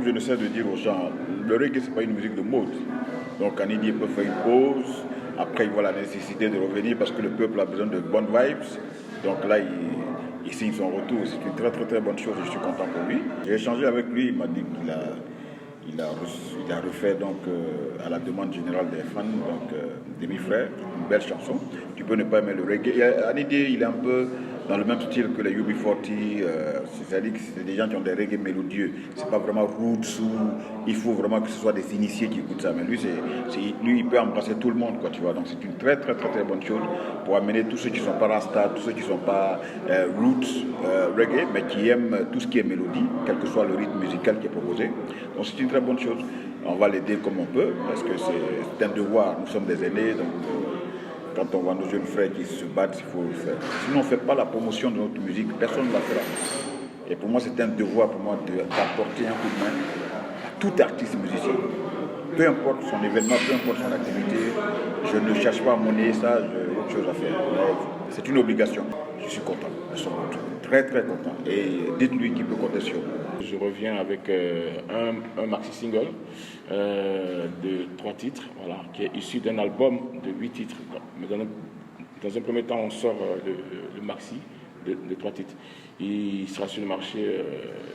je ne cesse de dire aux gens, le reggae, ce n'est pas une musique de mode. Donc Anidi peut faire une pause, après il voit la nécessité de revenir parce que le peuple a besoin de bonnes vibes. Donc là, il signe son retour. C'est une très très très bonne chose, je suis content pour lui. J'ai échangé avec lui, il m'a dit qu'il a refait donc, à la demande générale des fans, donc Demi-Frère, une belle chanson. Tu peux ne pas aimer le reggae. Anidi, il est un peu dans le même style que les UB40, c'est-à-dire que c'est des gens qui ont des reggae mélodieux. C'est pas vraiment roots où il faut vraiment que ce soit des initiés qui écoutent ça. Mais lui, lui, il peut embrasser tout le monde, quoi, tu vois. Donc c'est une très très très très bonne chose pour amener tous ceux qui sont pas rasta, tous ceux qui sont pas roots reggae, mais qui aiment tout ce qui est mélodie, quel que soit le rythme musical qui est proposé. Donc c'est une très bonne chose. On va l'aider comme on peut, parce que c'est un devoir. Nous sommes des aînés, donc quand on voit nos jeunes frères qui se battent, il faut le faire. Sinon, on ne fait pas la promotion de notre musique, personne ne la fera. Et pour moi, c'est un devoir pour moi d'apporter un coup de main à tout artiste musicien. Peu importe son événement, peu importe son activité, je ne cherche pas à monnayer ça, j'ai autre chose à faire. C'est une obligation. Je suis content de son retour. Très très content. Et dites-lui qu'il peut compter sur moi. Je reviens avec un maxi-single de 3 titres, voilà, qui est issu d'un album de 8 titres. Mais dans un premier temps, on sort le maxi de 3 titres. Il sera sur le marché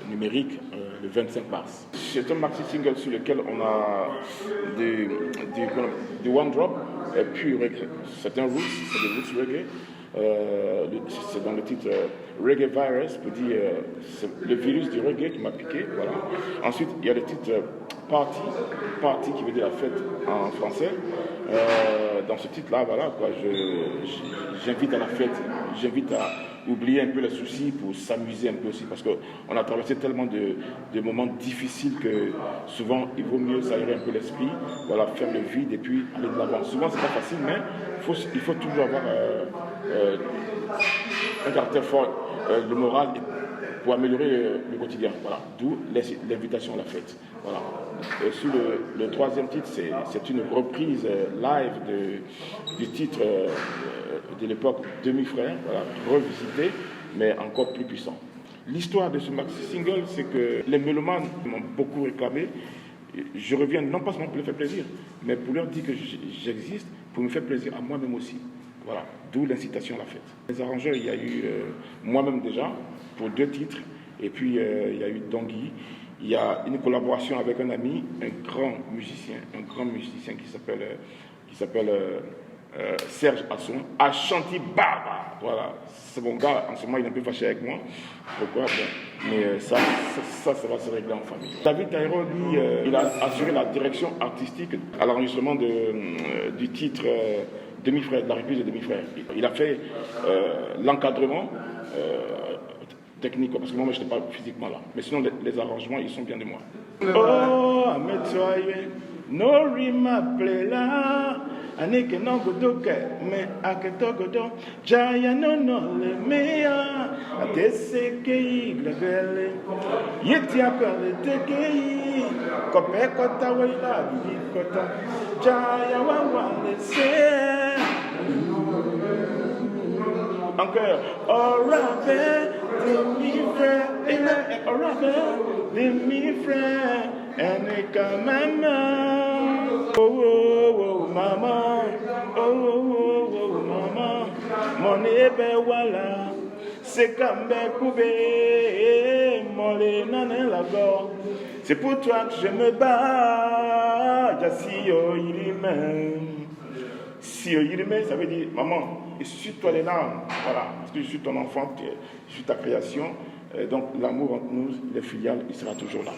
numérique le 25 mars. C'est un maxi-single sur lequel on a du one drop et puis reggae. C'est un roots, c'est des roots reggae. C'est dans le titre Reggae Virus, pour dire c'est le virus du reggae qui m'a piqué, voilà. Ensuite, il y a le titre Party qui veut dire la fête en français. Dans ce titre-là, voilà, quoi, j'invite à la fête, j'invite à oublier un peu les soucis pour s'amuser un peu aussi, parce qu'on a traversé tellement de moments difficiles que souvent il vaut mieux s'aérer un peu l'esprit, voilà, faire le vide et puis aller de l'avant. Souvent c'est pas facile, mais il faut toujours avoir un caractère fort, le moral pour améliorer le quotidien. Voilà. D'où l'invitation à la fête. Voilà. Et sur le troisième titre, c'est une reprise live du titre de l'époque Demi-Frère, voilà, revisité, mais encore plus puissant. L'histoire de ce maxi-single, c'est que les mélomanes m'ont beaucoup réclamé. Je reviens non pas seulement pour leur faire plaisir, mais pour leur dire que j'existe, pour me faire plaisir à moi-même aussi. Voilà, d'où l'incitation à la fête. Les arrangeurs, il y a eu moi-même déjà, pour 2 titres, et puis il y a eu Dongui. Il y a une collaboration avec un ami, un grand musicien qui s'appelle Serge Asson, Ashanti Baba. Voilà, c'est mon gars, en ce moment il est un peu fâché avec moi. Pourquoi? Bon. Mais ça va se régler en famille. David Taïro, lui, il a assuré la direction artistique à l'enregistrement du titre Demi-Frère, de la reprise de Demi-Frère. Il a fait l'encadrement technique, parce que moi je n'étais pas physiquement là. Mais sinon, les arrangements, ils sont bien de moi. Oh, Ametsoye, no rima plela, aneke no godoke, me aketo godo, jaya no le mea, ateseke glagele, yeti akale tekei, kope kota waila bibi kota, jaya wawale se. Encore, orabe, demi-frère, orabe, demi-frère, et maman, oh maman, oh maman, mon ébé voilà, c'est comme coubé, mon nané là-bas, c'est pour toi que je me bats, jassi oh il même. Si Yirime, ça veut dire, maman, essuie-toi les larmes, voilà, parce que je suis ton enfant, je suis ta création, donc l'amour entre nous, les filiales, il sera toujours là.